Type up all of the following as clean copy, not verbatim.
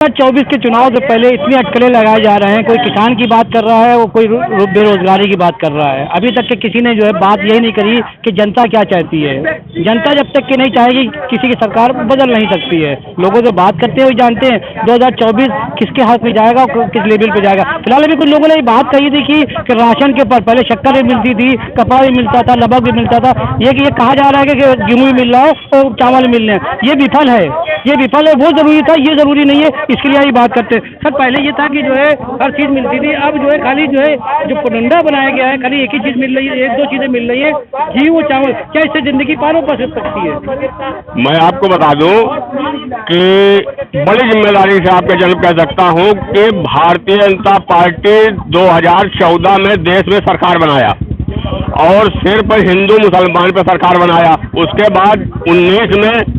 2024 के चुनाव से पहले इतनी अटकलें लगाए जा रहे हैं। कोई किसान की बात कर रहा है, वो कोई बेरोजगारी की बात कर रहा है। अभी तक के किसी ने जो है बात यही नहीं करी कि जनता क्या चाहती है। जनता जब तक कि नहीं चाहेगी, किसी की सरकार बदल नहीं सकती है। लोगों से बात करते हुए जानते हैं 2024 किसके हाथ में जाएगा और किस लेवल पे जाएगा। फिलहाल अभी कुछ लोगों ने बात कही थी कि राशन के पर पहले शक्कर भी मिलती थी, कपड़ा भी मिलता था, नमक भी मिलता था। ये कहा जा रहा है कि गेहूँ भी मिल रहा है और चावल मिल रहे हैं। ये विफल है, वो जरूरी था, ये जरूरी नहीं है, इसके लिए ही बात करते हैं। सर पहले ये था कि जो है हर चीज मिलती थी, अब जो है खाली जो है जो पुनंदा बनाया गया है, खाली एक ही चीज मिल रही है, एक दो चीजें मिल रही है, घी और चावल। क्या इससे जिंदगी पार पा सकती है? मैं आपको बता दूं कि बड़ी जिम्मेदारी से आपके जन्म कह सकता हूं कि भारतीय जनता पार्टी 2014 में देश में सरकार बनाया और सिर्फ हिंदू मुसलमान पे सरकार बनाया। उसके बाद 19 में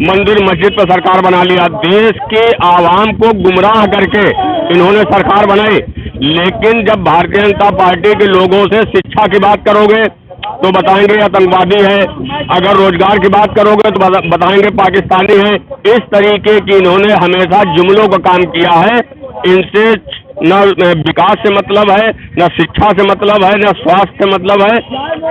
मंदिर मस्जिद पर सरकार बना लिया। देश की आवाम को गुमराह करके इन्होंने सरकार बनाई। लेकिन जब भारतीय जनता पार्टी के लोगों से शिक्षा की बात करोगे तो बताएंगे आतंकवादी है, अगर रोजगार की बात करोगे तो बताएंगे पाकिस्तानी है। इस तरीके की इन्होंने हमेशा जुमलों का काम किया है। इनसे न विकास से मतलब है, न शिक्षा से मतलब है, न स्वास्थ्य से मतलब है।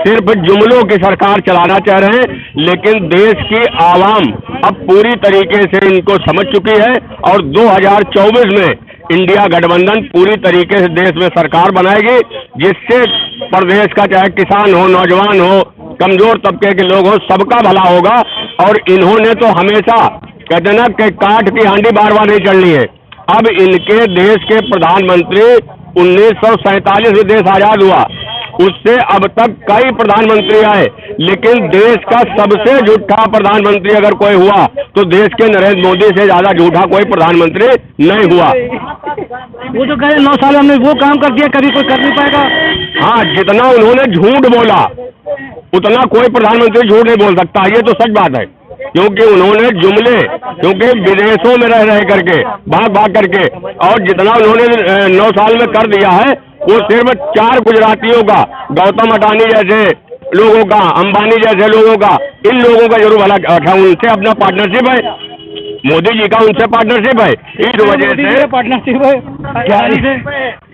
सिर्फ जुमलों की सरकार चलाना चाह रहे हैं। लेकिन देश की आवाम अब पूरी तरीके से इनको समझ चुकी है और 2024 में इंडिया गठबंधन पूरी तरीके से देश में सरकार बनाएगी, जिससे प्रदेश का चाहे किसान हो, नौजवान हो, कमजोर तबके के लोग हो, सबका भला होगा। और इन्होंने तो हमेशा कहते ना कि काठ की हांडी बार बार नहीं चलनी है। अब इनके देश के प्रधानमंत्री 1947 में देश आजाद हुआ, उससे अब तक कई प्रधानमंत्री आए, लेकिन देश का सबसे झूठा प्रधानमंत्री अगर कोई हुआ तो देश के नरेंद्र मोदी से ज्यादा झूठा कोई प्रधानमंत्री नहीं हुआ। वो तो कह 9 साल हमने वो काम कर दिया, कभी कोई कर नहीं पाएगा। हाँ, जितना उन्होंने झूठ बोला उतना कोई प्रधानमंत्री झूठ नहीं बोल सकता, ये तो सच बात है। क्योंकि उन्होंने जुमले, क्योंकि विदेशों में रह करके भाग करके, और जितना उन्होंने 9 साल में कर दिया है वो सिर्फ 4 गुजरातियों का, गौतम अडानी जैसे लोगों का, अंबानी जैसे लोगों का, इन लोगों का जरूर भला रखा। उनसे अपना पार्टनरशिप है, मोदी जी का उनसे पार्टनरशिप है, इस वजह से पार्टनरशिप है। क्या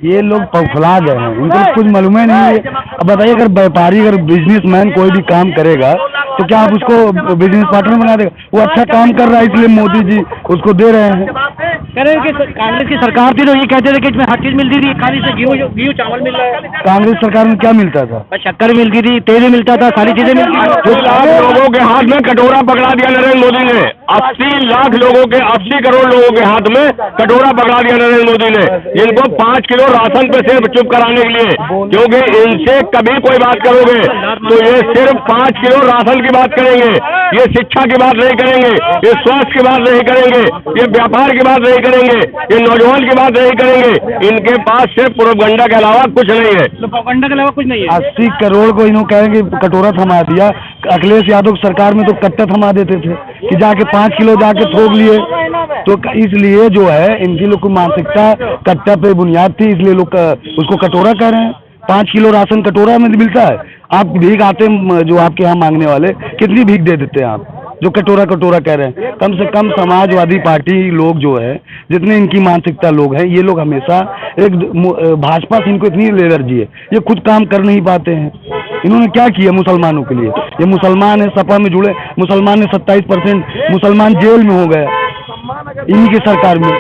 ये लोग पौफला गए हैं, इनको कुछ मालूम ही नहीं है। अब बताइए, अगर व्यापारी, अगर बिजनेसमैन कोई भी काम करेगा तो क्या आप उसको बिजनेस पार्टनर बना देगा? वो अच्छा काम कर रहा है इसलिए मोदी जी उसको दे रहे हैं। कह रहे हैं कि कांग्रेस की सरकार थी तो ये कहते थे कि इसमें हर चीज मिलती थी, खाली से गेहूँ चावल मिल रहा है। कांग्रेस सरकार में क्या मिलता था? शक्कर मिलती थी, तेल मिलता था, सारी चीजें मिलती थी। 2 लाख लोगों के हाथ में कटोरा पकड़ा दिया नरेंद्र मोदी ने। 80 लाख लोगों के, 80 करोड़ लोगों के हाथ में कटोरा पकड़ा दिया नरेंद्र मोदी ने, जिनको 5 किलो राशन पे सिर्फ चुप कराने के लिए। क्योंकि इनसे कभी कोई बात करोगे तो ये सिर्फ 5 किलो राशन की बात करेंगे, ये शिक्षा की बात नहीं करेंगे, ये स्वास्थ्य की बात नहीं करेंगे, ये व्यापार की बात नहीं करेंगे, ये नौजवान की बात नहीं करेंगे। इनके पास सिर्फ प्रोपगंडा के अलावा कुछ नहीं है। प्रोपगंडा के अलावा कुछ नहीं है। 80 करोड़ को इन्होंने कहेंगे कटोरा थमा दिया। अखिलेश यादव सरकार में तो कट्टा थमा देते थे कि जाके 5 किलो जाके थोक लिए। तो इसलिए जो है इनकी लोग को मानसिकता कट्टा पे बुनियाद थी, इसलिए लोग उसको कटोरा कह रहे हैं। 5 किलो राशन कटोरा में मिलता है। आप भीख आते जो आपके यहाँ मांगने वाले, कितनी भीख दे देते हैं आप जो कटोरा कह रहे हैं? कम से कम समाजवादी पार्टी लोग जो है, जितने इनकी मानसिकता लोग हैं, ये लोग हमेशा एक भाजपा से इनको इतनी एलर्जी है, ये खुद काम कर नहीं पाते हैं। इन्होंने क्या किया मुसलमानों के लिए? ये मुसलमान है, सपा में जुड़े मुसलमान ने 27% मुसलमान जेल में हो गया इन्हीं की सरकार में।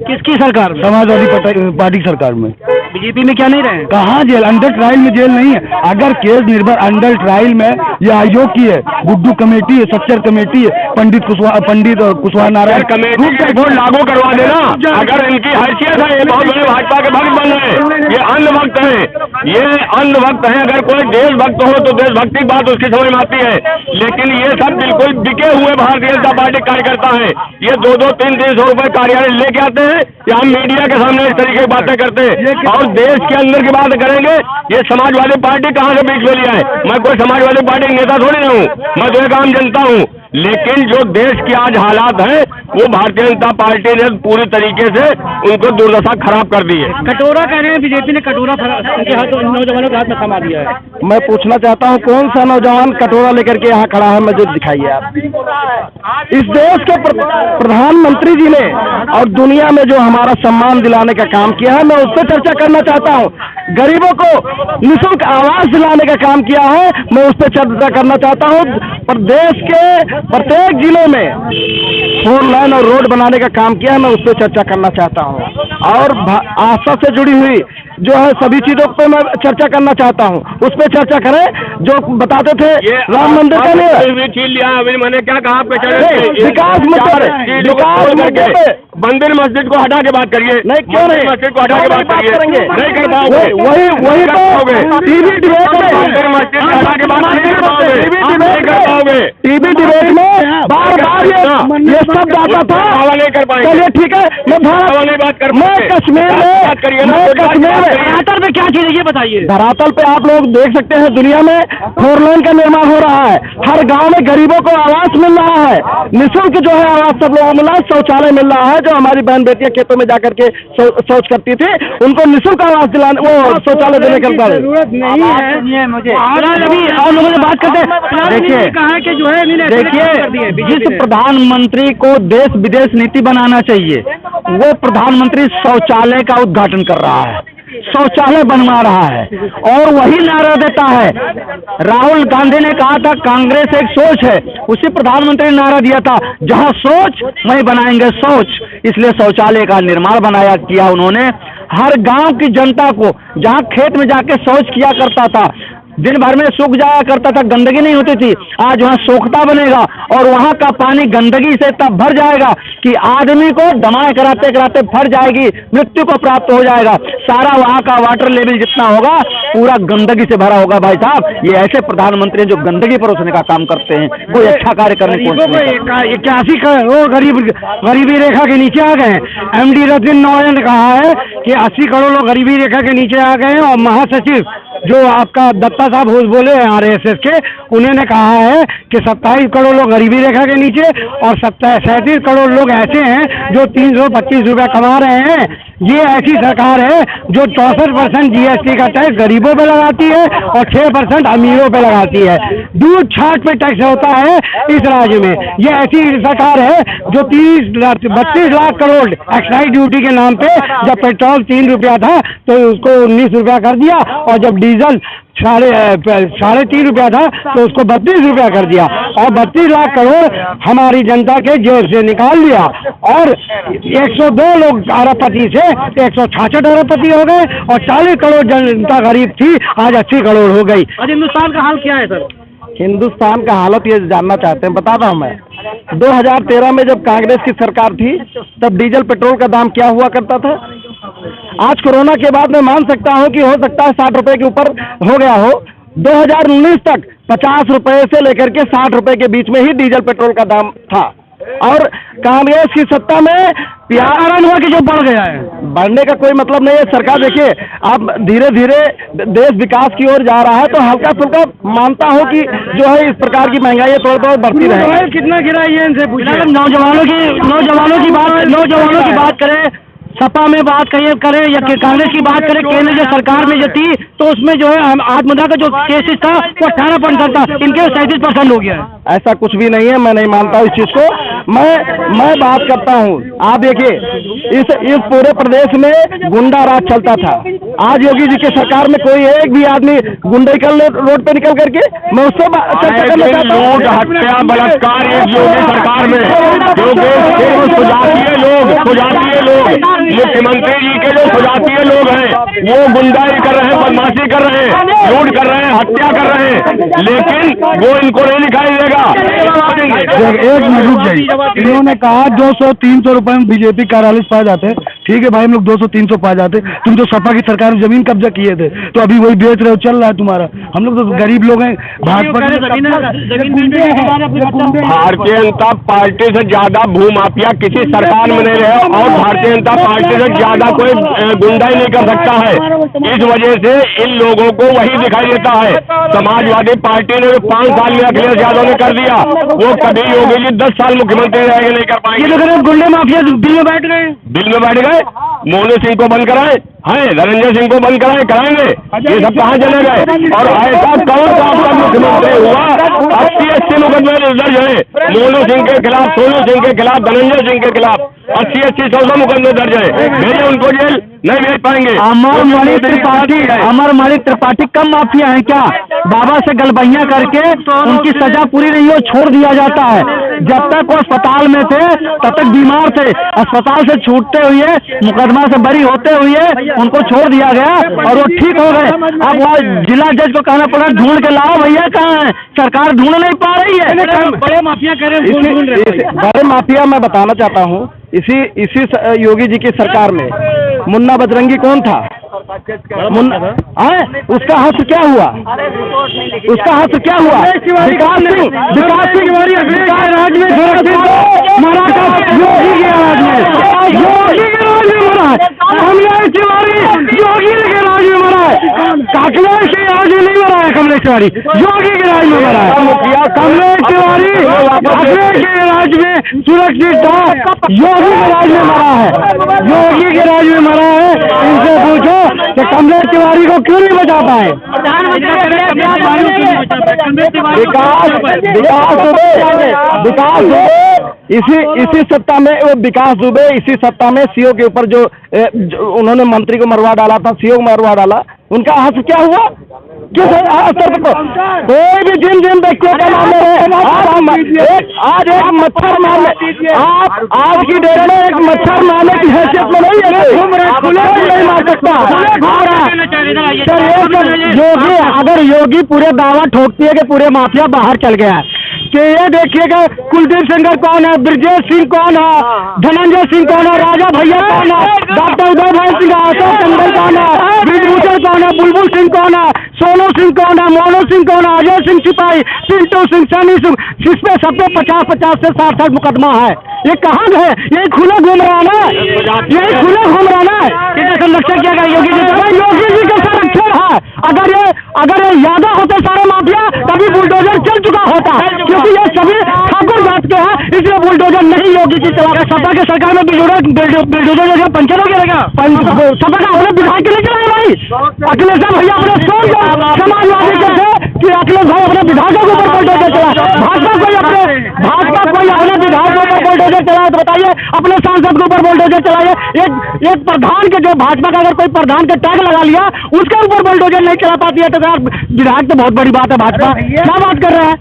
किसकी सरकार? समाजवादी पार्टी सरकार में। बीजेपी में क्या नहीं रहे? कहाँ जेल? अंडर ट्रायल में जेल नहीं है। अगर केस निर्भर अंडर ट्रायल में, ये आयोग की है, गुड्डू कमेटी है, सच्चर कमेटी है, पंडित कुशवाहा नारायण कमेटी का रिपोर्ट लागू करवा देना। अगर इनकी हैसियत है, ये बहुत बड़े भाजपा के भक्त बन रहे हैं, ये अंधभक्त हैं, ये अंधभक्त हैं। अगर कोई देशभक्त हो तो देशभक्ति की बात उसकी समझ में आती है, लेकिन ये सब बिल्कुल बिके हुए भारतीय जनता पार्टी कार्यकर्ता हैं। ये 2-2, 300 रुपए कार्यालय लेके आते हैं, या हम मीडिया के सामने इस तरीके की बातें करते हैं और देश के अंदर की बात करेंगे। ये समाजवादी पार्टी कहाँ से बीच में लिया है? मैं कोई समाजवादी पार्टी का नेता थोड़ी ना हूँ, मैं तो एक आम जनता हूँ। लेकिन जो देश के आज हालात हैं वो भारतीय जनता पार्टी ने पूरी तरीके से उनको दुर्दशा खराब कर दी है। कटोरा कह रहे हैं, बीजेपी ने कटोरा उनके हाथ, नौजवानों के हाथ में थमा दिया है। मैं पूछना चाहता हूँ कौन सा नौजवान कटोरा लेकर के यहाँ खड़ा है, मुझे दिखाइए आप। इस देश के प्रधानमंत्री जी ने और दुनिया में जो हमारा सम्मान दिलाने का काम किया है, मैं उस पर चर्चा करना चाहता हूँ। गरीबों को निःशुल्क आवास दिलाने का काम किया है, मैं उस पर चर्चा करना चाहता हूँ। प्रदेश के प्रत्येक जिलों में 4 लाइन और रोड बनाने का काम किया है, मैं उस पर चर्चा करना चाहता हूँ। और आस्था से जुड़ी हुई जो है सभी चीजों पे मैं चर्चा करना चाहता हूँ, उस पर चर्चा करें। जो बताते थे राम मंदिर का लिए छीन लिया, अभी मैंने क्या कहा आपके विकास मुद्दे मंदिर मस्जिद को हटा के बात करिए। नहीं, क्यों नहीं? मस्जिद को हटा के बात करेंगे, नहीं कर पाओगे। वही तो टीवी डिबेट में मंदिर मस्जिद को हटा के बात नहीं कर पाओगे, टीवी डिबेट में बार बार ये शब्द आता था। नहीं कर पाएंगे। चलिए ठीक है, मैं बात कर, मैं कश्मीर में धरातल पे क्या चीज है ये बताइए। धरातल पे आप लोग देख सकते हैं, दुनिया में 4 लाइन का निर्माण हो रहा है। हर गांव में गरीबों को आवास मिल रहा है, निःशुल्क जो है आवास सब लोगों को मिल रहा है। शौचालय मिल रहा है, जो हमारी बहन बेटियां खेतों में जाकर के शौच करती थी, उनको निःशुल्क आवास दिलाने, वो शौचालय देने का जरूरत नहीं है मुझे। अभी और लोगों से बात करते हैं। देखिए कहा कि जो है, देखिए जिस प्रधानमंत्री को देश विदेश नीति बनाना चाहिए, वो प्रधानमंत्री शौचालय का उद्घाटन कर रहा है, शौचालय बनवा रहा है और वही नारा देता है। राहुल गांधी ने कहा था कांग्रेस एक सोच है, उसी प्रधानमंत्री ने नारा दिया था जहां सोच वहीं बनाएंगे सोच। इसलिए शौचालय का निर्माण किया उन्होंने। हर गांव की जनता को, जहां खेत में जाके शौच किया करता था, दिन भर में सूख जाया करता था, गंदगी नहीं होती थी, आज वहाँ सोखता बनेगा और वहाँ का पानी गंदगी से तब भर जाएगा कि आदमी को दमाएं कराते कराते भर जाएगी, मृत्यु को प्राप्त हो जाएगा। सारा वहाँ का वाटर लेवल जितना होगा पूरा गंदगी से भरा होगा। भाई साहब, ये ऐसे प्रधानमंत्री जो गंदगी परोसने का काम करते हैं, कोई अच्छा कार्य करने को 81 करोड़ गरीबी रेखा के नीचे आ गए हैं। MD रतन नौयन ने कहा है कि 80 करोड़ लोग गरीबी रेखा के नीचे आ गए हैं और महासचिव जो आपका दत्ता साहब बोले RSS के, उन्होंने कहा है कि 27 करोड़ लोग गरीबी रेखा के नीचे और 37 करोड़ लोग ऐसे हैं जो 325 रुपया कमा रहे हैं। ये ऐसी सरकार है जो 64% GST का टैक्स गरीबों पे लगाती है और 6% अमीरों पे लगाती है। दूध छाट पे टैक्स होता है इस राज्य में। ये ऐसी सरकार है जो 32 लाख करोड़ एक्साइज ड्यूटी के नाम पे, जब पेट्रोल 3 रुपया था तो उसको 19 रुपया कर दिया और जब डीजल 3.5 रुपया था तो उसको 32 रुपया कर दिया और 32 लाख करोड़ हमारी जनता के जेब से निकाल लिया और 102 लोग अरबपति से 166 अरबपति हो गए और 40 करोड़ जनता गरीब थी, आज 80 करोड़ हो गई। और हिंदुस्तान का हाल क्या है सर? हिंदुस्तान का हालत ये जानना चाहते हैं, बताता हूँ मैं। 2013 में जब कांग्रेस की सरकार थी तब डीजल पेट्रोल का दाम क्या हुआ करता था। आज कोरोना के बाद मैं मान सकता हूं कि हो सकता है 60 रुपए के ऊपर हो गया हो। 2019 तक 50 रुपए से लेकर के 60 रुपए के बीच में ही डीजल पेट्रोल का दाम था और कांग्रेस की सत्ता में प्यार हुआ कि जो बढ़ गया है। बढ़ने का कोई मतलब नहीं है। सरकार देखिए, अब धीरे धीरे देश विकास की ओर जा रहा है तो हल्का फुल्का मानता हूँ कि जो है इस प्रकार की महंगाई थोड़ा थोड़ा बढ़ती रहे। कितना गिराई है इनसे पूछिए। नौजवानों की बात करें, सपा में बात करें या कांग्रेस की बात करें, केंद्र जो सरकार में जो थी तो उसमें जो है आत्महत्या का जो केसेस था वो 18% था, इनके 37% हो गया है। ऐसा कुछ भी नहीं है, मैं नहीं मानता इस चीज को। मैं बात करता हूँ, आप देखिए इस पूरे प्रदेश में गुंडा राज चलता था। आज योगी जी की सरकार में कोई एक भी आदमी गुंडे रोड पे निकल करके, मैं उससे चर्चा करना चाहता हूँ। हत्या बलात्कार योगी सरकार में सुजातीय लोग मुख्यमंत्री जी के जो सुजातीय लोग हैं वो गुंडाई कर रहे हैं, बदमाशी कर रहे हैं, लूट कर रहे हैं, हत्या कर रहे हैं, लेकिन वो इनको नहीं दिखाई देगा। एक मिनट रुक जाइए। इन्होंने कहा 200-300 रुपए में बीजेपी कार्यालय पाए जाते हैं। ठीक है भाई, हम लोग 200-300 पा जाते। तुम तो सपा की सरकार में जमीन कब्जा किए थे तो अभी वही बेच रहे हो, चल रहा है तुम्हारा। हम लोग तो गरीब लोग हैं। भाजपा भारतीय जनता पार्टी से ज्यादा भूमाफिया किसी सरकार में नहीं रहे और भारतीय भारतीय जनता पार्टी से ज्यादा कोई गुंडाई नहीं कर सकता है। इस वजह से इन लोगों को वही दिखाई देता है। समाजवादी पार्टी ने 5 साल में अखिलेश यादव ने कर दिया, वो कभी योगी जी 10 साल मुख्यमंत्री रहेंगे, नहीं कर पाएंगे। ये गुंडे माफिया बिल में बैठ गए, मोनू सिंह को बंद कराए हैं, धनंजय सिंह को बंद कराएंगे, ये सब कहाँ चले गए? और ऐसा कौन सा आपका मुख्यमंत्री हुआ 80 मुकदमे दर्ज है मोनू सिंह के खिलाफ, सोनू सिंह के खिलाफ, धनंजय सिंह के खिलाफ 80 100 मुकदमे दर्ज है, भेजे उनको जेल, नहीं भेज पाएंगे। अमर मणि त्रिपाठी कम माफिया है क्या? बाबा से गलबैया करके उनकी सजा पूरी नहीं हो छोड़ दिया जाता है। जब तक वो अस्पताल में थे तब तक बीमार थे, अस्पताल से छूटते हुए मुकदमा से बरी होते हुए उनको छोड़ दिया गया और वो ठीक हो गए। अब वो जिला जज को कहना पड़ा ढूंढ के लाओ, भैया कहाँ है? सरकार ढूंढ नहीं पा रही है। बड़े माफिया कह रहे हैं, बड़े माफिया मैं बताना चाहता हूँ, इसी योगी जी की सरकार में मुन्ना बजरंगी कौन था? उसका हस्त क्या हुआ? उसका हस्त क्या हुआ? विकास सिंह राज में योगी के राज में मरा है, कमलेश तिवारी योगी के राज में मरा है, अखिलेश के राज में नहीं मरा है, कमलेश तिवारी योगी के राज में मरा है। कमलेश तिवारी अखिलेश के राज में सुरक्षित था, योगी के राज में मरा है, योगी के राज में मरा है। इनसे पूछो कि कमलेश तिवारी को क्यों नहीं बचा पाए? विकास इसी सत्ता में वो विकास दुबे इसी सत्ता में सीओ के ऊपर जो उन्होंने मंत्री को मरवा डाला था, सीओ मरवा डाला, उनका हस्त क्या हुआ? किस स्तर पर? कोई भी जिन व्यक्तियों का मामले है, आज एक मच्छर मामले, आप आज की डेट में एक मच्छर मामले की हैसियत में नहीं है, खुले नहीं मार सकता। योगी अगर योगी पूरे दावा ठोकती है कि पूरे माफिया बाहर चल गया है, कि ये देखिएगा कुलदीप सेंगर कौन है, ब्रजेश सिंह कौन है, धनंजय सिंह कौन है, राजा भैया कौन है, डॉक्टर उदय भाई सिंह, अशोक चंदन कौन है, ब्रिजभूषण कौन है, बुलबुल सिंह कौन है, सोनू सिंह कौन है, मोनू सिंह कौन है, अजय सिंह सिपाही, पिंटू सिंह, सनी सिंह, जिसपे सब पे 50 से 60 मुकदमा है। ये कहाँ गए? यही खुला घूम रहा ना, यही खुला घूम रहा ना। संरक्षण किया गया योगी जी का संरक्षण है। अगर ये यादव होते सारे माफिया तभी बुलडोजर चल चुका होता, क्योंकि ये सभी ठाकुर जात के हैं, इसलिए बुलडोजर नहीं योगी की चला। सपा के सरकार में बुलडोजर जो पंचर हो गया, सपा का अपने विधायक के लिए चलाए भाई। अखिलेश भैया अपने सोच समाजवादी के थे कि अखिलेश भाई अपने विधायकों के ऊपर बुलडोजर चला, भाजपा कोई अपने विधायकों के ऊपर बुलडोजर चलाए तो बताइए, अपने सांसद के ऊपर बुलडोजर चलाइए। एक प्रधान के जो भाजपा का अगर कोई प्रधान के टैग लगा लिया उसके ऊपर बुलडोजर नहीं चला पाती है तो यार विधायक तो बहुत बड़ी बात है। भाजपा क्या बात कर रहा है?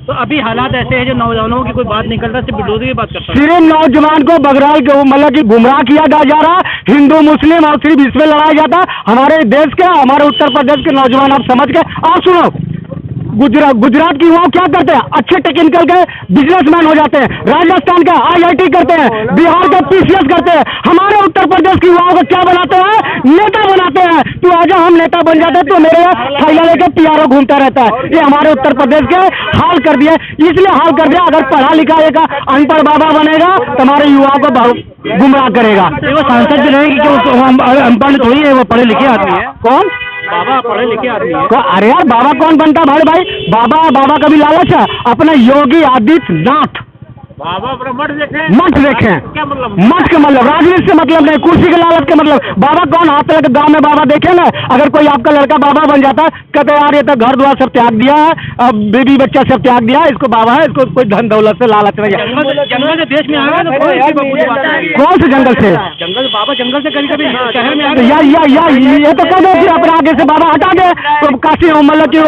तो अभी हालात ऐसे हैं जो नौजवानों की कोई बात नहीं करता, सिर्फ बुलडोजर की बात करता है। सिर्फ नौजवान को बगराल के मतलब कि गुमराह किया जा रहा, हिंदू मुस्लिम और सिर्फ इसमें लड़ाया जाता। हमारे देश के, हमारे उत्तर प्रदेश के नौजवान आप समझ के आप सुनो, गुजरात की युवा क्या करते हैं? अच्छे टेक्निकल के बिजनेसमैन हो जाते हैं, राजस्थान का IIT करते हैं, बिहार का PCS करते हैं। हमारे उत्तर प्रदेश की युवाओं को क्या बनाते हैं? नेता बनाते हैं। तू आजा हम नेता बन जाते हैं, तो मेरे थैला लेकर PRO घूमता रहता है। ये हमारे उत्तर प्रदेश के हाल कर दिया, इसलिए हाल कर दिया। अगर पढ़ा लिखा एक अनपढ़ बाबा बनेगा तो हमारे युवाओं को गुमराह करेगा। वो सांसद भी रहेंगे कि अनपढ़ थोड़ी है, वो पढ़े लिखे आदमी है। कौन बाबा पढ़े लिखे आदमी है? अरे यार बाबा कौन बनता भाई? बाबा का भी लालच है। अपना योगी आदित्यनाथ मठ देखे, मठ के मतलब राजनीति से मतलब नहीं, कुर्सी के लालच के मतलब। बाबा कौन? हाथ लगे गाँव में बाबा देखे ना, अगर कोई आपका लड़का बाबा बन जाता कहते यार ये तो घर द्वार सब त्याग दिया है, अब बीबी बच्चा सब त्याग दिया है, इसको बाबा है, इसको कोई धन दौलत से लालच नहीं है। जंगल से देश में आ गया तो कौन से जंगल से? बाबा जंगल से कभी शहर में आ गए यार ये तो कह दो फिर अपने आगे से बाबा हटा गए तो काशी मतलब कि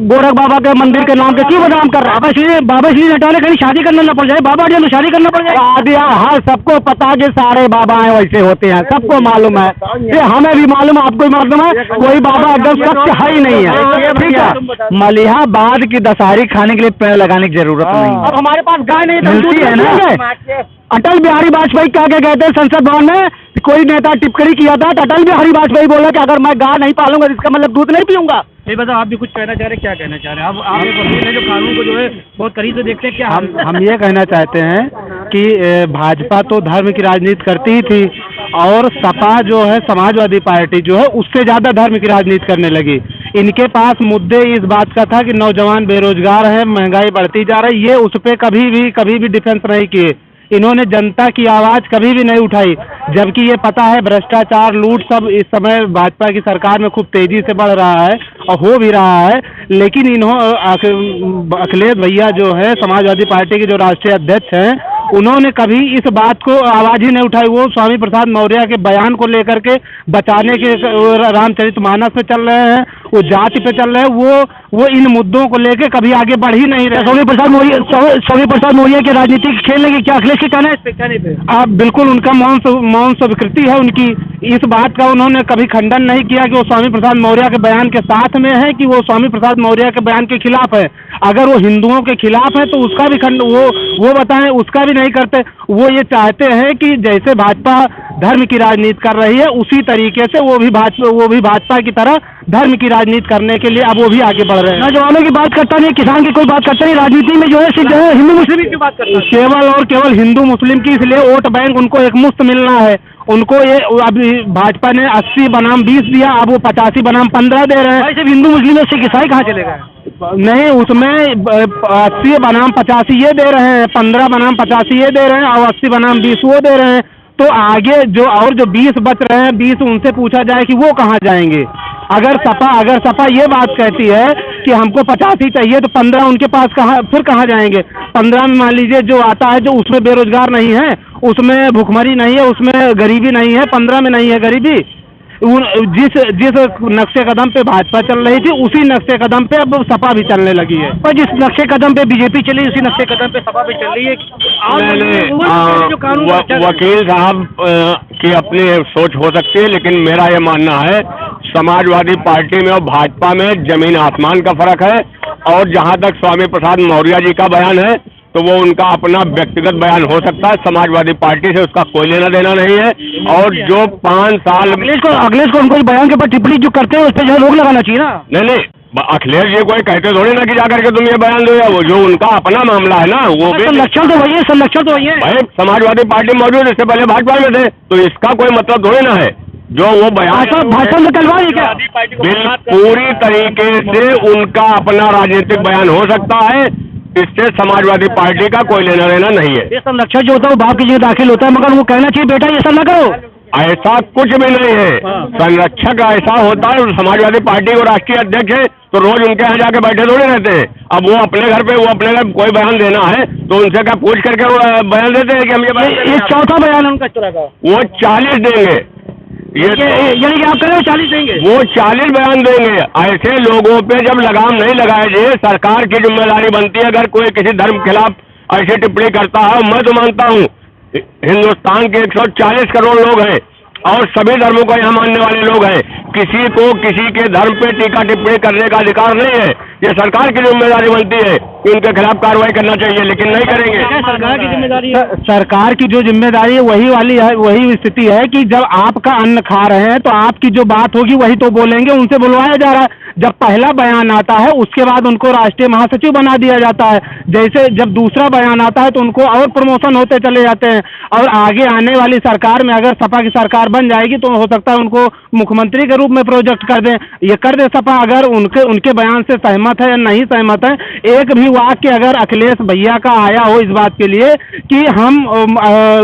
गोरख बाबा के मंदिर के नाम पे क्यों बदनाम कर रहा है? बाबा श्री हटाने कहीं शादी करना न पड़ जाए, बाबा जी तो शादी करना पड़ जाए। हाँ सबको पता कि सारे बाबा हैं वैसे होते हैं, सबको मालूम है, ये हमें भी मालूम है, आपको भी मालूम है। कोई बाबा एकदम सच है ही नहीं है, ठीक है। मलिहाबाद की दशहरी खाने के लिए पेड़ लगाने की जरूरत नहीं है। अब हमारे पास गाय नहीं मिलती है ना, अटल बिहारी वाजपेयी क्या क्या कहते हैं संसद भवन में, कोई नेता टिप्पणी किया था तो अटल बिहारी वाजपेयी बोला कि अगर मैं गाय नहीं पालूंगा तो इसका मतलब दूध नहीं पीऊंगा। ये बताओ, आप भी कुछ कहना चाह रहे हैं, क्या कहना चाह रहे हैं आप एक वकील हैं जो कानून को जो है बहुत करीब से देखते हैं, क्या हम ये कहना चाहते हैं कि भाजपा तो धर्म की राजनीति करती ही थी और सपा जो है समाजवादी पार्टी जो है उससे ज़्यादा धर्म की राजनीति करने लगी। इनके पास मुद्दे इस बात का था कि नौजवान बेरोजगार है, महंगाई बढ़ती जा रही, ये उस पर कभी भी डिफेंस नहीं किए। इन्होंने जनता की आवाज़ कभी भी नहीं उठाई, जबकि ये पता है भ्रष्टाचार लूट सब इस समय भाजपा की सरकार में खूब तेजी से बढ़ रहा है और हो भी रहा है। लेकिन अखिलेश भैया जो है समाजवादी पार्टी के जो राष्ट्रीय अध्यक्ष हैं, उन्होंने कभी इस बात को आवाज़ ही नहीं उठाई। वो स्वामी प्रसाद मौर्य के बयान को लेकर के बचाने के रामचरितमानस पे चल रहे हैं, वो जाति पे चल रहे हैं, वो इन मुद्दों को लेकर कभी आगे बढ़ ही नहीं रहे। स्वामी प्रसाद मौर्य के राजनीतिक खेलने की क्या अखिलेश के कहना है? आप बिल्कुल, उनका मौन स्वीकृति है उनकी। इस बात का उन्होंने कभी खंडन नहीं किया कि वो स्वामी प्रसाद मौर्य के बयान के साथ में है कि वो स्वामी प्रसाद मौर्य के बयान के खिलाफ है। अगर वो हिंदुओं के खिलाफ है तो उसका भी वो बताएं, उसका भी नहीं करते। वो ये चाहते हैं कि जैसे भाजपा धर्म की राजनीति कर रही है उसी तरीके से वो भी भाजपा की तरह धर्म की राजनीति करने के लिए अब वो भी आगे बढ़ रहे हैं। नौजवानों की बात करता नहीं, किसान की कोई बात करता नहीं, राजनीति में जो है सिर्फ हिंदू मुस्लिम की बात करता है, केवल और केवल हिंदू मुस्लिम की। इसलिए वोट बैंक उनको एक मुफ्त मिलना है। उनको ये अभी भाजपा ने 80 बनाम 20 दिया, अब वो 85 बनाम 15 दे रहे हैं। सिर्फ हिंदू मुस्लिम से ईसाई कहाँ चले गए? नहीं, उसमें 80 बनाम 85 ये दे रहे हैं, 15 बनाम 85 ये दे रहे हैं और 80 बनाम 20 वो दे रहे हैं। तो आगे जो 20 बच रहे हैं, 20 उनसे पूछा जाए कि वो कहाँ जाएंगे। अगर सपा ये बात कहती है कि हमको 85 चाहिए तो 15 उनके पास कहाँ जाएंगे? 15 में मान लीजिए जो आता है, जो उसमें बेरोजगार नहीं है, उसमें भुखमरी नहीं है, उसमें गरीबी नहीं है, 15 में नहीं है गरीबी। जिस नक्शे कदम पे भाजपा चल रही थी उसी नक्शे कदम पे अब सपा भी चलने लगी है, और जिस नक्शे कदम पे बीजेपी चली उसी नक्शे कदम पे सपा भी चल रही है। वकील साहब की अपनी सोच हो सकती है, लेकिन मेरा ये मानना है समाजवादी पार्टी में और भाजपा में जमीन आसमान का फर्क है। और जहां तक स्वामी प्रसाद मौर्य जी का बयान है तो वो उनका अपना व्यक्तिगत बयान हो सकता है, समाजवादी पार्टी से उसका कोई लेना देना नहीं है। और जो 5 साल अखिलेश को उनको बयान के ऊपर टिप्पणी जो करते हैं उस पर जो रोक लगाना चाहिए ना। नहीं, अखिलेश जी कोई कहते थोड़ी ना कि जाकर के तुम ये बयान दो, या वो जो उनका अपना मामला है ना, वो भी संरक्षण तो वही है भाई। समाजवादी पार्टी मौजूद, इससे पहले भाजपा में थे, तो इसका कोई मतलब थोड़ी ना है जो वो बयान भाषण में कलवा है क्या? पूरी तरीके से उनका अपना राजनीतिक बयान हो सकता है, इससे समाजवादी पार्टी का कोई लेना देना नहीं है। ये संरक्षण जो होता है वो बाप की जगह दाखिल होता है, मगर वो कहना चाहिए बेटा ये सब न करो। ऐसा कुछ भी नहीं है। संरक्षक ऐसा होता है, समाजवादी पार्टी को राष्ट्रीय अध्यक्ष है तो रोज उनके यहाँ जाके बैठे थोड़े रहते हैं। अब वो अपने घर कोई बयान देना है तो उनसे क्या पूछ करके वो बयान देते हैं कि हम ये चौथा बयान है उनका इस तरह का। वो 40 देंगे, यानी कि आप कह रहे हो 40 देंगे? वो 40 बयान देंगे। ऐसे लोगों पे जब लगाम नहीं लगाए जाए, सरकार की जिम्मेदारी बनती है। अगर कोई किसी धर्म के खिलाफ ऐसी टिप्पणी करता है, मैं तो मानता हूँ हिंदुस्तान के 140 करोड़ लोग हैं और सभी धर्मों को यहाँ मानने वाले लोग हैं, किसी को किसी के धर्म पे टीका टिप्पणी करने का अधिकार नहीं है। ये सरकार की जिम्मेदारी बनती है कि उनके खिलाफ कार्रवाई करना चाहिए, लेकिन नहीं करेंगे। सरकार की जिम्मेदारी है, सरकार की जो जिम्मेदारी है वही स्थिति है कि जब आपका अन्न खा रहे हैं तो आपकी जो बात होगी वही तो बोलेंगे, उनसे बुलवाया जा रहा है। जब पहला बयान आता है उसके बाद उनको राष्ट्रीय महासचिव बना दिया जाता है, जैसे जब दूसरा बयान आता है तो उनको और प्रमोशन होते चले जाते हैं। और आगे आने वाली सरकार में अगर सपा की सरकार बन जाएगी तो हो सकता है उनको मुख्यमंत्री के रूप में प्रोजेक्ट कर दें, ये कर दे सपा। अगर उनके बयान से सहमत है या नहीं सहमत है, एक भी वाक्य अगर अखिलेश भैया का आया हो इस बात के लिए कि हम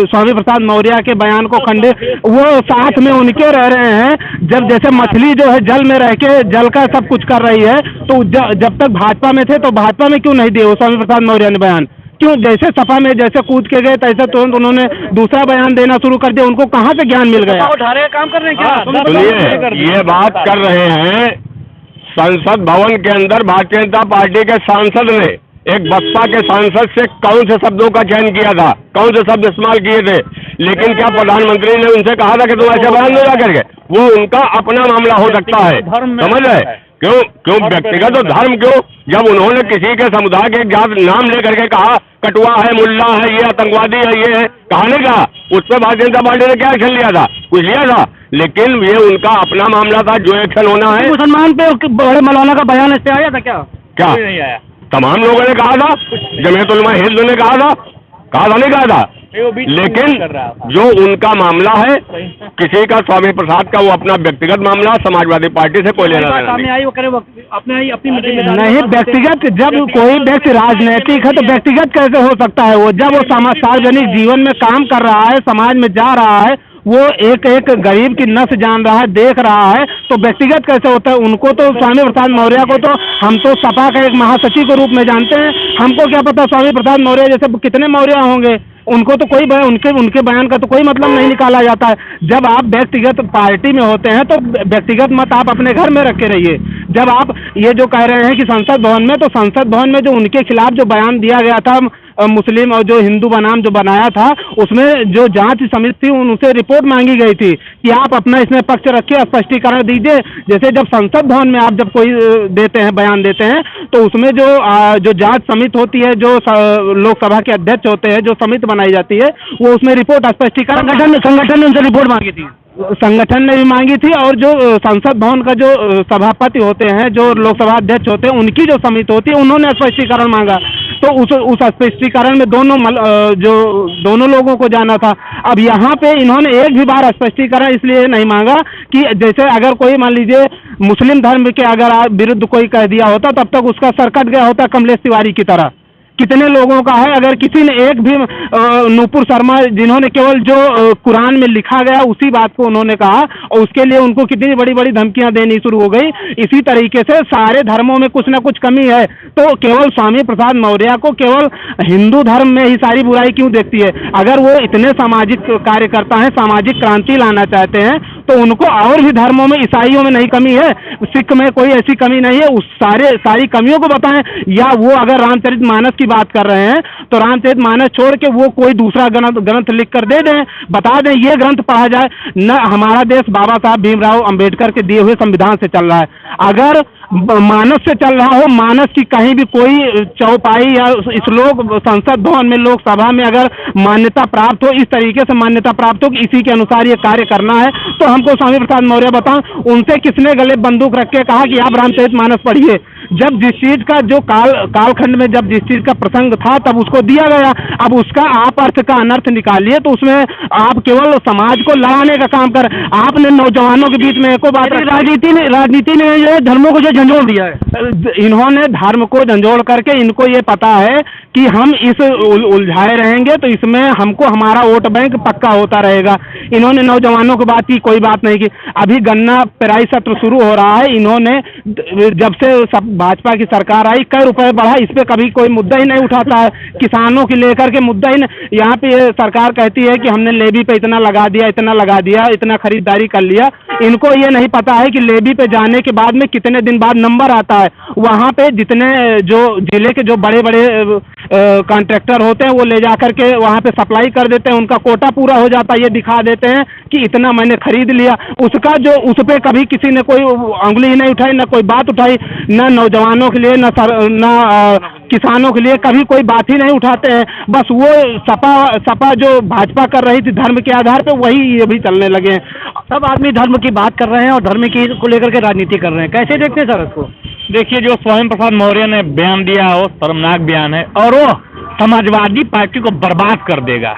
स्वामी प्रसाद मौर्य के बयान को खंडित, वो साथ में उनके रह रहे हैं। जब जैसे मछली जो है जल में रह के जल का सब कुछ कर रही है, तो जब तक भाजपा में थे तो भाजपा में क्यों नहीं दिए वो स्वामी प्रसाद मौर्य ने बयान? क्यों जैसे सपा में जैसे कूद के गए तैसे तुरंत उन्होंने दूसरा बयान देना शुरू कर दिया? उनको कहाँ से ज्ञान मिल गया? उठा रहे काम कर रहे हैं क्या? सुनिए, ये बात कर रहे हैं संसद भवन के अंदर भारतीय जनता पार्टी के सांसद ने एक बसपा के सांसद से कौन से शब्दों का चयन किया था, कौन से शब्द इस्तेमाल किए थे, लेकिन क्या प्रधानमंत्री ने उनसे कहा था कि तुम ऐसे बयान दो जाकर के? वो उनका अपना मामला हो सकता है, समझ रहे? क्यों व्यक्तिगत धर्म क्यों जब उन्होंने किसी के समुदाय के जात नाम लेकर के कहा कटुआ है, मुल्ला है, ये आतंकवादी है, ये है, कहा नहीं कहा? उस पर भारतीय जनता पार्टी ने क्या एक्शन लिया था? कुछ लिया था? लेकिन ये उनका अपना मामला था, जो एक्शन होना है। मुसलमान पे बड़े मौलाना का बयान इससे आया था क्या? क्या नहीं आया? तमाम लोगों ने कहा था, जमीयत उलमा हिंद ने कहा था नहीं कहा था? लेकिन जो उनका मामला है, किसी का स्वामी प्रसाद का, वो अपना व्यक्तिगत मामला, समाजवादी पार्टी से कोई लेना देना नहीं। व्यक्तिगत, जब कोई व्यक्ति राजनीतिक है तो व्यक्तिगत कैसे हो सकता है? वो जब वो सार्वजनिक जीवन में काम कर रहा है, समाज में जा रहा है, वो एक एक गरीब की नस जान रहा है, देख रहा है, तो व्यक्तिगत कैसे होता है? उनको तो स्वामी प्रसाद मौर्य को तो हम तो सपा का एक महासचिव के रूप में जानते हैं। हमको क्या पता स्वामी प्रसाद मौर्य जैसे कितने मौर्य होंगे? उनको तो कोई उनके बयान का तो कोई मतलब नहीं निकाला जाता है। जब आप व्यक्तिगत पार्टी में होते हैं तो व्यक्तिगत मत आप अपने घर में रखे रहिए। जब आप ये जो कह रहे हैं कि संसद भवन में, तो संसद भवन में जो उनके खिलाफ जो बयान दिया गया था मुस्लिम और जो हिंदू बनाम जो बनाया था, उसमें जो जांच समिति थी उनसे रिपोर्ट मांगी गई थी कि आप अपना इसमें पक्ष रखिए, स्पष्टीकरण दीजिए। जैसे जब संसद भवन में आप जब कोई देते हैं, बयान देते हैं, तो उसमें जो जांच समिति होती है, जो लोकसभा के अध्यक्ष होते हैं, जो समिति बनाई जाती है, वो उसमें रिपोर्ट स्पष्टीकरण संगठन ने उनसे रिपोर्ट मांगी थी, संगठन ने भी मांगी थी, और जो संसद भवन का जो सभापति होते हैं, जो लोकसभा अध्यक्ष होते हैं, उनकी जो समिति होती है, उन्होंने स्पष्टीकरण मांगा। तो उस स्पष्टीकरण में दोनों लोगों को जाना था। अब यहाँ पे इन्होंने एक भी बार स्पष्टीकरण इसलिए नहीं मांगा कि जैसे अगर कोई मान लीजिए मुस्लिम धर्म के अगर विरुद्ध कोई कह दिया होता, तब तक उसका सर कट गया होता कमलेश तिवारी की तरह। कितने लोगों का है, अगर किसी ने एक भी नूपुर शर्मा, जिन्होंने केवल जो कुरान में लिखा गया उसी बात को उन्होंने कहा, और उसके लिए उनको कितनी बड़ी बड़ी धमकियां देनी शुरू हो गई। इसी तरीके से सारे धर्मों में कुछ ना कुछ कमी है, तो केवल स्वामी प्रसाद मौर्य को केवल हिंदू धर्म में ही सारी बुराई क्यों देखती है? अगर वो इतने सामाजिक कार्यकर्ता हैं, सामाजिक क्रांति लाना चाहते हैं, तो उनको और भी धर्मों में, ईसाइयों में नहीं कमी है, सिख में कोई ऐसी कमी नहीं है, उस सारी कमियों को बताएं। या वो अगर रामचरितमानस की बात कर रहे हैं तो रामचरितमानस छोड़ के वो कोई दूसरा ग्रंथ लिख कर दे दें, बता दें ये ग्रंथ पढ़ा जाए। न हमारा देश बाबा साहब भीमराव अंबेडकर के दिए हुए संविधान से चल रहा है। अगर मानस से चल रहा हो, मानस की कहीं भी कोई चौपाई या श्लोक संसद भवन में, लोकसभा में अगर मान्यता प्राप्त हो, इस तरीके से मान्यता प्राप्त हो कि इसी के अनुसार ये कार्य करना है, तो हमको स्वामी प्रसाद मौर्य बताओ, उनसे किसने गले बंदूक रख के कहा कि आप रामचरितमानस पढ़िए? जब जिस चीज का जो कालखंड में जब जिस चीज का प्रसंग था, तब उसको दिया गया। अब उसका आप अर्थ का अनर्थ निकालिए, तो उसमें आप केवल समाज को लड़ाने का काम कर। आपने नौजवानों के बीच में एको बात, राजनीति ने जो धर्मों को जो झंझोड़ दिया है, इन्होंने धर्म को झंझोड़ करके, इनको ये पता है कि हम इस उलझाए रहेंगे तो इसमें हमको हमारा वोट बैंक पक्का होता रहेगा। इन्होंने नौजवानों की बात की, कोई बात नहीं की। अभी गन्ना पेराई सत्र शुरू हो रहा है, इन्होंने जब से भाजपा की सरकार आई, कई रुपए बढ़ा, इस पे कभी कोई मुद्दा ही नहीं उठाता है। किसानों की लेकर के मुद्दा ही नहीं। यहाँ पे ये सरकार कहती है कि हमने लेवी पे इतना लगा दिया, इतना खरीदारी कर लिया। इनको ये नहीं पता है कि लेवी पे जाने के बाद में कितने दिन बाद नंबर आता है। वहाँ पे जितने जो जिले के जो बड़े बड़े कॉन्ट्रैक्टर होते हैं, वो ले जाकर के वहाँ पे सप्लाई कर देते हैं, उनका कोटा पूरा हो जाता है, ये दिखा देते हैं कि इतना मैंने खरीद लिया। उसका जो उस पे कभी किसी ने कोई उंगली ही नहीं उठाई, ना कोई बात उठाई, ना नौजवानों के लिए, ना किसानों के लिए कभी कोई बात ही नहीं उठाते हैं। बस वो सपा जो भाजपा कर रही थी धर्म के आधार पे, वही ये भी चलने लगे हैं। सब आदमी धर्म की बात कर रहे हैं और धर्म की को लेकर के राजनीति कर रहे हैं। कैसे देखते हैं सर इसको? देखिए, जो स्वामी प्रसाद मौर्य ने बयान दिया है वो शर्मनाक बयान है, और वो समाजवादी पार्टी को बर्बाद कर देगा।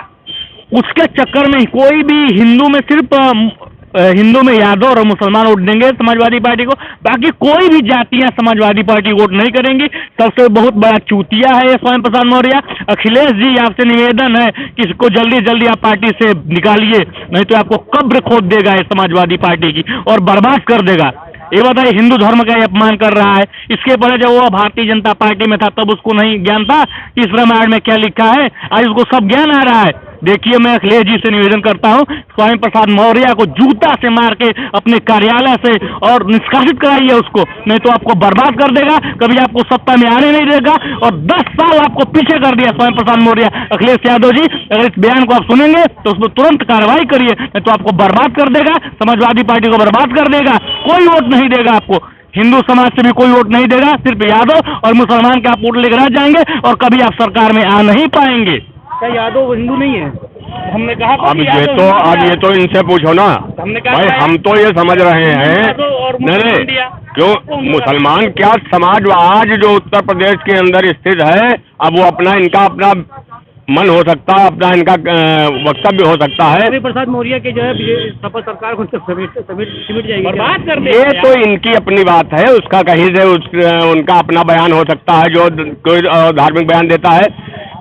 उसके चक्कर में कोई भी हिंदू में, सिर्फ हिंदू में यादव और मुसलमान वोट देंगे समाजवादी पार्टी को, बाकी कोई भी जातियां समाजवादी पार्टी वोट नहीं करेंगी। सबसे बहुत बड़ा चूतिया है ये स्वामी प्रसाद मौर्य। अखिलेश जी, आपसे निवेदन है कि इसको जल्दी जल्दी आप पार्टी से निकालिए, नहीं तो आपको कब्र खोद देगा ये समाजवादी पार्टी की और बर्बाद कर देगा। ये बताइए, हिंदू धर्म का अपमान कर रहा है। इसके पहले जब वो भारतीय जनता पार्टी में था तब उसको नहीं ज्ञान था कि इस रामायण में क्या लिखा है, आज उसको सब ज्ञान आ रहा है। देखिए, मैं अखिलेश जी से निवेदन करता हूं, स्वामी प्रसाद मौर्य को जूता से मार के अपने कार्यालय से और निष्कासित कराइए उसको, नहीं तो आपको बर्बाद कर देगा, कभी आपको सत्ता में आने नहीं देगा, और 10 साल आपको पीछे कर दिया स्वामी प्रसाद मौर्य। अखिलेश यादव जी, अगर इस बयान को आप सुनेंगे तो उस पर तुरंत कार्रवाई करिए, नहीं तो आपको बर्बाद कर देगा, समाजवादी पार्टी को बर्बाद कर देगा, कोई वोट नहीं देगा आपको। हिंदू समाज से भी कोई वोट नहीं देगा, सिर्फ यादव और मुसलमान के आप वोट लेकर आ जाएंगे और कभी आप सरकार में आ नहीं पाएंगे। क्या यादव हिंदू नहीं है? हमने कहा अब ये तो इनसे पूछो ना हमने कहा भाई, हम तो ये समझ रहे हैं नहीं क्यों मुसलमान क्या समाज आज जो उत्तर प्रदेश के अंदर स्थित है, अब वो इनका अपना मन हो सकता है, अपना इनका वक्तव्य हो सकता है। रवि प्रसाद मौर्य के जो है सपा सरकार को सिमट जाएगी, बर्बाद कर ये तो इनकी अपनी बात है, उसका कहीं से उनका अपना बयान हो सकता है जो कोई धार्मिक बयान देता है,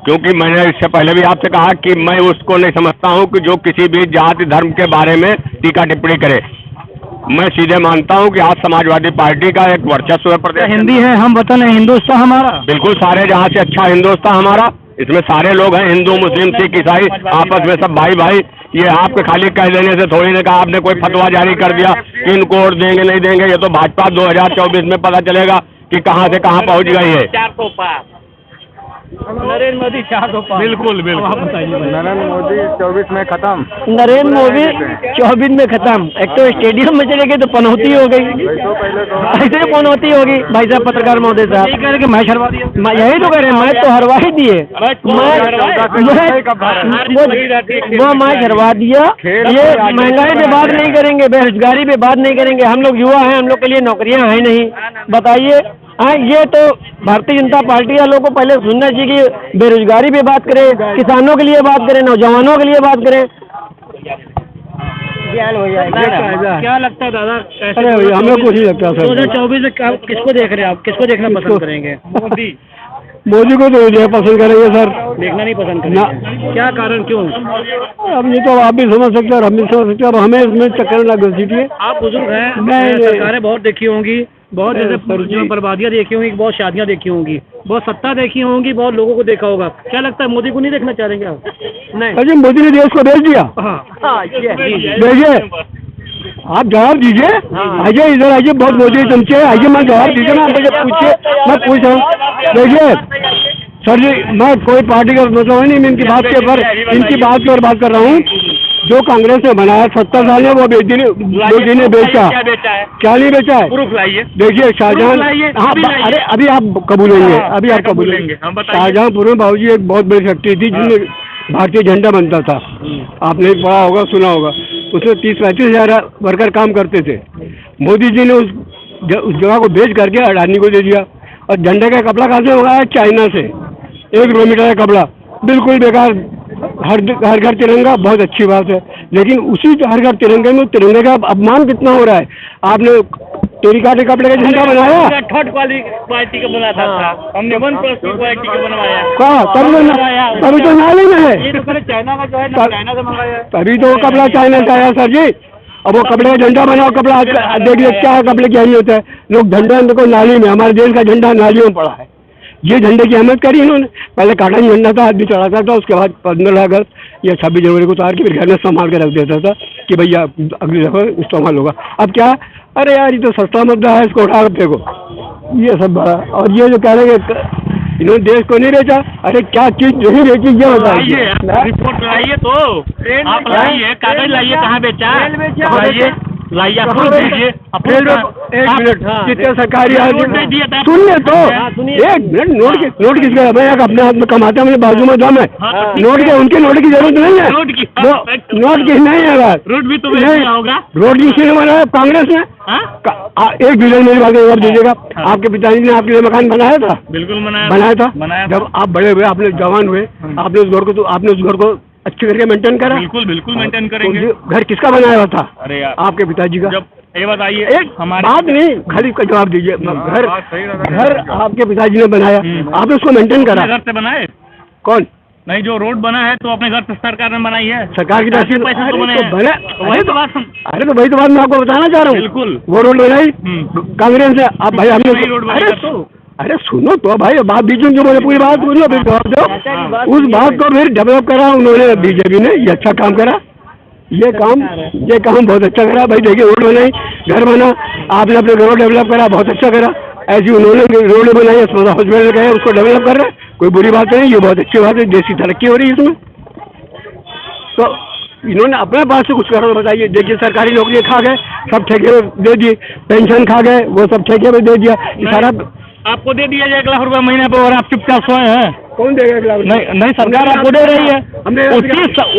क्योंकि मैंने इससे पहले भी आपसे कहा कि मैं उसको नहीं समझता हूं कि जो किसी भी जाति धर्म के बारे में टीका टिप्पणी करे। मैं सीधे मानता हूं कि आज समाजवादी पार्टी का एक वर्चस्व है प्रदेश। हिंदी है, हम वतन है हिंदुस्तान हमारा। बिल्कुल, सारे जहां से अच्छा हिंदुस्तान हमारा, इसमें सारे लोग हैं, हिंदू मुस्लिम सिख ईसाई आपस में सब भाई भाई। ये आपके खाली कह देने से थोड़ी ना कहा आपने कोई फतवा जारी कर दिया कि इनको वोट देंगे नहीं देंगे। ये तो भाजपा 2024 में पता चलेगा कि कहां से कहां पहुंच गई है। 400 पार नरेंद्र मोदी 405। बिल्कुल बिल्कुल। आप बताइए। नरेंद्र मोदी 24 में खत्म। नरेंद्र मोदी 24 में खत्म। एक तो स्टेडियम में चले गए तो पनौती हो गई, ऐसे पनौती होगी। भाई साहब पत्रकार महोदय साहब यही कह रहे कि मैच हरवा दिया, यही तो कह रहे हैं मैच तो हरवा ही दिए, वो मैच हरवा दिया। ये महंगाई पे बात नहीं करेंगे, बेरोजगारी पे बात नहीं करेंगे। हम लोग युवा हैं, हम लोग के लिए नौकरियां हैं नहीं, बताइए। हाँ, ये तो भारतीय जनता पार्टी वालों को पहले सुनना चाहिए कि बेरोजगारी पे बात करें, किसानों के लिए बात करें, नौजवानों के लिए बात करें। क्या लगता है दादा? अरे भैया हमें कुछ नहीं लगता सर। 2024 में किसको देख रहे हैं आप, किसको देखना पसंद करेंगे? मोदी को तो नहीं पसंद करेंगे सर, देखना नहीं पसंद करेंगे। क्या कारण, क्यों? अब ये तो आप भी समझ सकते हैं और हम भी समझ सकते हैं। अब हमें इसमें चक्कर ना घुस दीजिए। आप बुजुर्ग हैं, नहीं। सरकारें बहुत देखी होंगी, बहुत जैसे बर्बादियाँ देखी होंगी, बहुत शादियाँ देखी होंगी, बहुत सत्ता देखी होंगी, बहुत लोगों को देखा होगा। क्या लगता है मोदी को नहीं देखना चाह रहे आप? नहीं, अजय मोदी ने देश को भेज दिया। भेजिए, आप जवाब दीजिए। आइए इधर आइए, बहुत मोदी चमचे आइए, मैं जवाब दीजिए ना, मुझे पूछिए, मैं पूछ रहा हूँ। देखिए सर जी, मैं कोई पार्टी का मतलब नहीं, मैं इनकी बात के ऊपर बात कर रहा हूँ। जो कांग्रेस ने बनाया 70 साल में, वो मोदी ने बेचा। क्या नहीं बेचा है? प्रूफ लाइए। देखिए शाहजहां, हाँ अरे अभी आप कबूलेंगे, अभी आप कबूलेंगे। शाहजहांपुर में बाबूजी एक बहुत बड़ी फैक्ट्री थी जिसमें भारतीय झंडा बनता था, आपने पढ़ा होगा, सुना होगा। उसमें 30-35 हजार वर्कर काम करते थे। मोदी जी ने उस जगह को बेच करके अडानी को दे दिया। और झंडे का कपड़ा कहाँ से मंगाया? चाइना से। 1 किलोमीटर का कपड़ा, बिल्कुल बेकार। हर घर तिरंगा, बहुत अच्छी बात है, लेकिन उसी हर घर तिरंगे में तिरंगे का अपमान कितना हो रहा है। आपने टेरिकॉट कपड़े का झंडा बनाया, 3rd क्वालिटी का बना था, हमने 1+ क्वालिटी का बनवाया। कहा तभी तो नाले में है, चाइना का जो है चाइना से मंगाया, तभी तो वो कपड़ा चाइना से आया सर जी। अब वो कपड़े का झंडा बनाओ, कपड़ा देखिए क्या कपड़े क्या नहीं होता है। लोग झंडा देखो नाली में, हमारे देश का झंडा नालियों में पड़ा है। ये झंडे की अहमियत करी इन्होंने। पहले काटन झंडा था, आदमी चढ़ाता था, उसके बाद 15 अगस्त या 26 जनवरी को उतार के फिर घर में संभाल के रख देता था कि भैया अगली दफा इस्तेमाल होगा। अब क्या, अरे यार ये तो सस्ता मुद्दा है, इसको उठा के फेंको, ये सब बड़ा। और ये जो कह रहे हैं इन्होंने देश को नहीं बेचा, अरे क्या चीज नहीं बेची ये बताइए। रिपोर्ट लाइए, तो आप लाइए, कागज लाइए, कहाँ बेचा लाइए, अप्रूव दीजिए। एक मिनट, जितने सरकारी सुन ले तो, एक मिनट, नोट किसका? मैं अपने हाथ में कमाता हूँ, मेरे बाजू में दम है। नोट के, उनके नोट की जरूरत नहीं है, नोट की नहीं है। रोड भी तो नहीं होगा, रोड किसने बनाया? कांग्रेस ने। 1 बिलियन मेरी बात जवाब दीजिएगा। आपके पिताजी ने आपके लिए मकान बनाया था? बिल्कुल बनाया था। जब आप बड़े हुए, आपने जवान हुए, आपने उस घर को अच्छे करके मेंटेन करा? बिल्कुल मेंटेन करेंगे। घर किसका बनाया हुआ था? अरे यार, आपके पिताजी का। ये बताइए, एक बात नहीं, खाली का जवाब दीजिए। घर आपके पिताजी ने बनाया, आपने उसको मेंटेन करा? घर से बनाए? कौन? नहीं, जो रोड बना है तो अपने घर से सरकार ने बनाई है, सरकार की तरफ से पैसे तो बने। वही तो बात, अरे तो वही तो बात मैं आपको बताना चाह रहा हूँ। बिल्कुल, वो रोड बनाई कांग्रेस ने। अब भाई हमने रोड अरे सुनो तो भाई, बात बीच में जो बोले पूरी बात सुन लो, फिर जवाब दो। उस बात को फिर डेवलप करा उन्होंने, बीजेपी ने। ये अच्छा काम करा, ये काम बहुत अच्छा करा भाई। देखिए रोड बनाई, घर बना, आपने अपने घर को डेवलप करा, बहुत अच्छा करा। ऐसी उन्होंने रोड बनाई, हॉस्पिटल गए, उसको डेवलप कर रहे हैं, कोई बुरी बात नहीं, ये बहुत अच्छी बात है। देश की तरक्की हो रही है इसमें। तो इन्होंने अपने पास से कुछ करो, बताइए। देखिए सरकारी नौकरी खा गए, सब ठेके दे दिए, पेंशन खा गए, वो सब ठेके पे दे दिया। ये सारा आपको दे दिया जाए 1 लाख रुपए महीने पे और आप चुपचाप सोए हैं। कौन देगा? नहीं सरकार आपको दे रही है।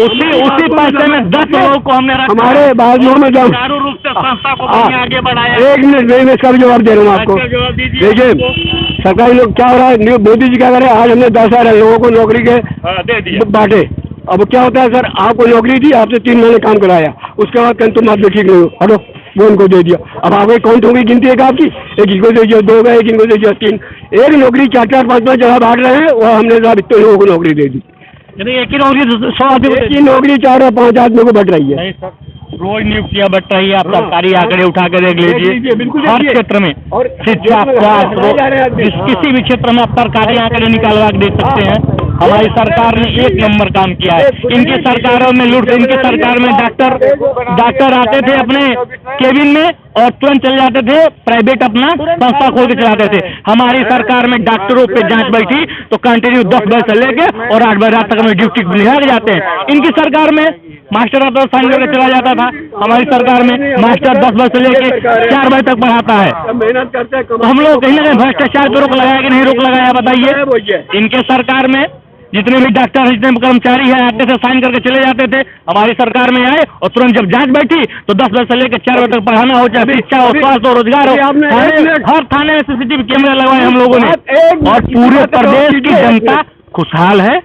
उसी पैसे में 10 लोगों को हमने हमारे बाजू में जब चारों रूप से संस्था को आगे बढ़ाया। 1 मिनट मैं इसका भी जवाब दे रहा हूँ आपको। जवाब दीजिए। देखिए सरकारी लोग क्या हो रहा है, मोदी जी क्या करे, आज हमने 10,000 लोगों को नौकरी के दे दिया बांटे। अब क्या होता है सर, आपको नौकरी दी, आपसे 3 महीने काम कराया, उसके बाद कहते तुम आप ठीक नहीं हो, हटो, वो उनको दे दिया। अब आपको कौन होगी गिनती है आपकी, एक इनको दे दिया, 2 गए, एक इनको दे दिया, 3। एक नौकरी 4-4, 5-5 जगह बांट रहे हैं, वो हमने साहब इतने लोगों को नौकरी दे दी। एक ही नौकरी 100 आदमी को एक ही नौकरी 4 और 5 आदमी को बट रही है। नहीं सर, रोज नियुक्तियां बट रही है। आप सरकारी आंकड़े उठा के देख लीजिए, बिल्कुल हर क्षेत्र में, शिक्षा, स्वास्थ्य, किसी भी क्षेत्र में आप सरकारी आंकड़े निकालवा के देख सकते हैं। हमारी सरकार ने 1 नंबर काम किया है। इनकी सरकारों में लूट, इनकी सरकार में डॉक्टर आते थे अपने केबिन में और तुरंत चले जाते थे, प्राइवेट अपना संस्था खोल के चलाते थे। हमारी सरकार में डॉक्टरों पे जांच बैठी तो कंटिन्यू 10 बजे से लेके और 8 बजे रात तक हमें ड्यूटी निकाल जाते हैं। इनकी सरकार में मास्टर आता तो साइन करके चला जाता था। हमारी सरकार में मास्टर 10 बजे से लेके 4 बजे तक पढ़ाता है। मेहनत करते हैं, हम लोग कहीं ना कहीं भ्रष्टाचार को रोक लगाया कि नहीं रोक लगाया, बताइए। इनके सरकार में जितने भी डॉक्टर, जितने भी कर्मचारी हैं, आते से साइन करके चले जाते थे। हमारी सरकार में आए और तुरंत जब जांच बैठी तो 10 बजे से लेकर 4 बजे तक पढ़ाना हो, चाहे शिक्षा हो, स्वास्थ्य हो, रोजगार हो, हर थाने में CCTV कैमरे लगवाए हम लोगों ने। और पूरे प्रदेश की जनता खुशहाल है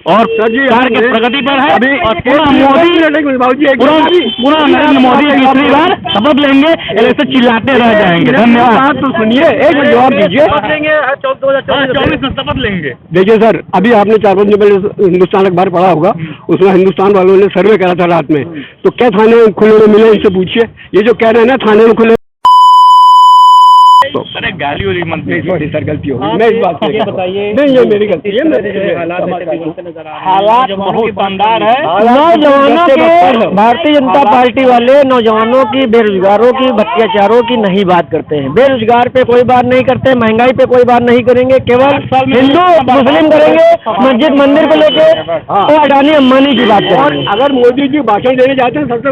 और सरकार के प्रगति पर है। और पूरा नरेंद्र मोदी तीसरी बार शपथ लेंगे, ऐसे चिल्लाते रह जाएंगे। धन्यवाद। तो सुनिए, एक जवाब दीजिए। 24 में शपथ लेंगे। देखिए सर, अभी आपने 4-5 दिन पहले हिंदुस्तान अखबार पढ़ा होगा, उसमें हिंदुस्तान वालों ने सर्वे करा था रात में, तो क्या थाने खुले हुए मिले, इनसे पूछिए। ये जो कह रहे हैं ना थाने में खुले, अरे गाली वाली मंत्री, सॉरी सर, गलती हो गई, मैं इस बात से बताइए। नहीं, ये मेरी गलती है। हालात बहुत शानदार है। नौजवानों के, भारतीय जनता पार्टी वाले नौजवानों की, बेरोजगारों की, भ्रष्टाचारों की नहीं बात करते हैं। बेरोजगार पे कोई बात नहीं करते, महंगाई पे कोई बात नहीं करेंगे, केवल हिंदू मुस्लिम करेंगे, मस्जिद मंदिर को लेके और अडानी अंबानी की बात और करेंगे। अगर मोदी जी भाषण देने जाते हैं, सबसे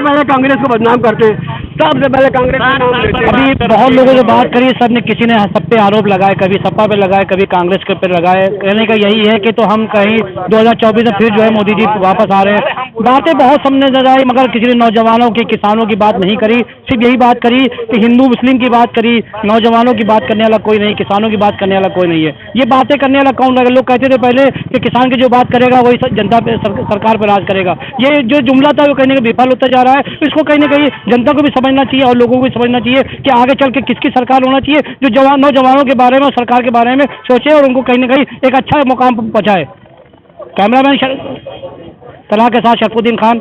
पहले कांग्रेस को बदनाम करते हैं, सबसे पहले कांग्रेस को नाम लेते हैं। अभी बहुत लोगों से बात करी, सब ने, किसी ने सब पे आरोप लगाए, कभी सपा पे लगाए, कभी कांग्रेस के पे लगाए। कहने का यही है कि तो हम कहीं 2024 में फिर जो है मोदी जी वापस आ रहे हैं। बातें बहुत सामने नजर आई, मगर किसी ने नौजवानों की, किसानों की बात नहीं करी। सिर्फ यही बात करी कि हिंदू मुस्लिम की बात करी, नौजवानों की बात करने वाला कोई नहीं, किसानों की बात करने वाला कोई नहीं है। ये बातें करने वाला कौन लगा? लोग कहते थे पहले कि किसान की जो बात करेगा वही जनता पे, सरकार पर राज करेगा। ये जो जुमला था वो कहने का विफल होता जा रहा है। इसको कहीं ना कहीं जनता को भी समझना चाहिए और लोगों को भी समझना चाहिए कि आगे चल के किसकी सरकार होना चाहिए जो नौजवानों के बारे में और सरकार के बारे में सोचे और उनको कहीं ना कहीं एक अच्छा मुकाम पर पहुंचाए। कैमरामैन तला के साथ शरफुद्दीन खान।